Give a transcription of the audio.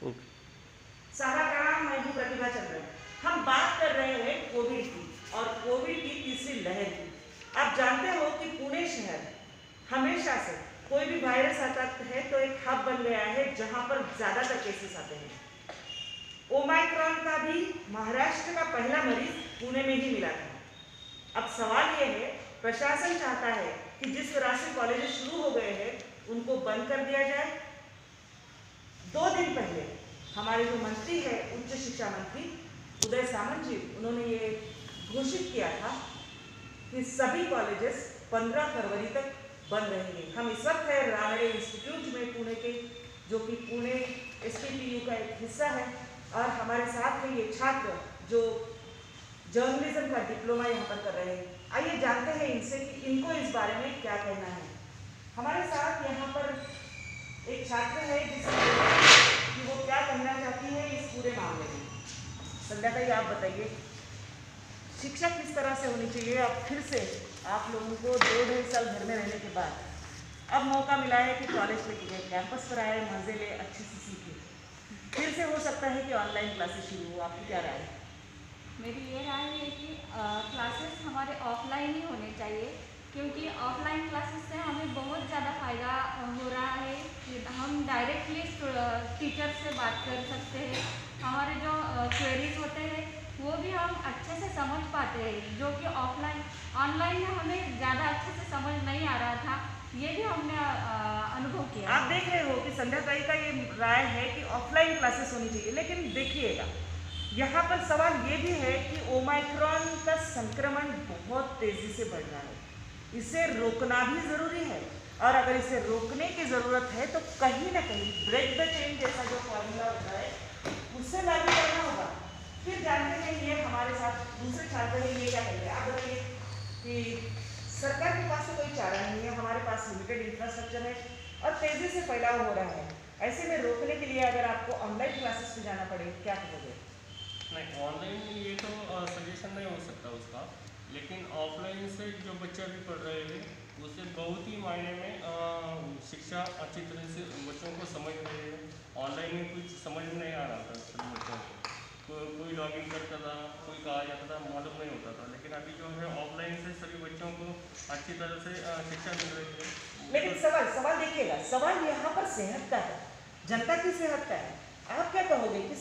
Okay. सारा का नाम मैं हूँ प्रतिभा चंद्रन। हम बात कर रहे हैं कोविड की और कोविड की तीसरी लहर की। आप जानते हो कि पुणे शहर हमेशा से कोई भी वायरस आता है तो एक हब बन गया है जहां पर ज्यादातर केसेस आते हैं। ओमाइक्रॉन का भी महाराष्ट्र का पहला मरीज पुणे में ही मिला था। अब सवाल यह है, प्रशासन चाहता है कि जिस तरह से कॉलेजेस शुरू हो गए हैं उनको बंद कर दिया जाए। 2 दिन पहले हमारे जो मंत्री है, उच्च शिक्षा मंत्री उदय सामंत जी, उन्होंने ये घोषित किया था कि सभी कॉलेजेस 15 फरवरी तक बंद रहेंगे। हम इस वक्त है रानडे इंस्टीट्यूट में पुणे के, जो कि पुणे एसपीपीयू का एक हिस्सा है, और हमारे साथ में ये छात्र जो जर्नलिज्म का डिप्लोमा यहाँ पर कर रहे हैं। आइए जानते हैं इनसे कि इनको इस बारे में क्या कहना है। हमारे साथ यहाँ पर एक छात्र है कि वो क्या कहना चाहती है इस पूरे मामले में। संध्या जी, आप बताइए शिक्षा किस तरह से होनी चाहिए। अब फिर से आप लोगों को 2-2.5 साल घर में रहने के बाद अब मौका मिला है कि कॉलेज पे गए, कैंपस पर आए, मजे ले, अच्छे से सीखे। फिर से हो सकता है कि ऑनलाइन क्लासेस शुरू हो। आपकी क्या राय है? मेरी ये राय है कि क्लासेस हमारे ऑफलाइन ही होने चाहिए, क्योंकि ऑफलाइन क्लासेस से हमें बहुत ज़्यादा फ़ायदा हो रहा है कि हम डायरेक्टली टीचर से बात कर सकते हैं। हमारे जो क्वेरीज होते हैं वो भी हम अच्छे से समझ पाते हैं, जो कि ऑनलाइन में हमें ज़्यादा अच्छे से समझ नहीं आ रहा था। ये भी हमने अनुभव किया। आप देख रहे हो कि संध्या ताई का ये राय है कि ऑफलाइन क्लासेस होनी चाहिए, लेकिन देखिएगा यहाँ पर सवाल ये भी है कि ओमाइक्रॉन का संक्रमण बहुत तेजी से बढ़ रहा है। इसे रोकना भी जरूरी है, और अगर इसे रोकने की जरूरत है तो कहीं ना कहीं ब्रेक द चेन जैसा जो फॉर्मूला होता है उससे लागू करना होगा। फिर जानते हैं ये हमारे साथ दूसरे छात्र हैं, ये क्या कहेंगे। आप बताइए कि सरकार के पास तो कोई चारा नहीं है, हमारे पास लिमिटेड इंफ्रास्ट्रक्चर है और तेजी से फैलाव हो रहा है। ऐसे में रोकने के लिए अगर आपको ऑनलाइन क्लासेस पे जाना पड़े, क्या करोगे? नहीं, ऑनलाइन में ये तो सजेशन नहीं हो सकता उसका, लेकिन ऑफलाइन से जो बच्चे अभी पढ़ रहे हैं उससे बहुत ही मायने में शिक्षा अच्छी तरह से बच्चों को समझ रहे हैं। ऑनलाइन में कुछ समझ में नहीं आ रहा था सभी बच्चों को, कोई लॉगिन करता था, कोई कहा जाता था, मालूम नहीं होता था। लेकिन अभी जो है ऑफलाइन से सभी बच्चों को अच्छी तरह से शिक्षा मिल रही है। लेकिन सवाल देखिएगा, सवाल यहाँ पर सेहत का है, जनता की सेहत का है। आप क्या कहोगे कि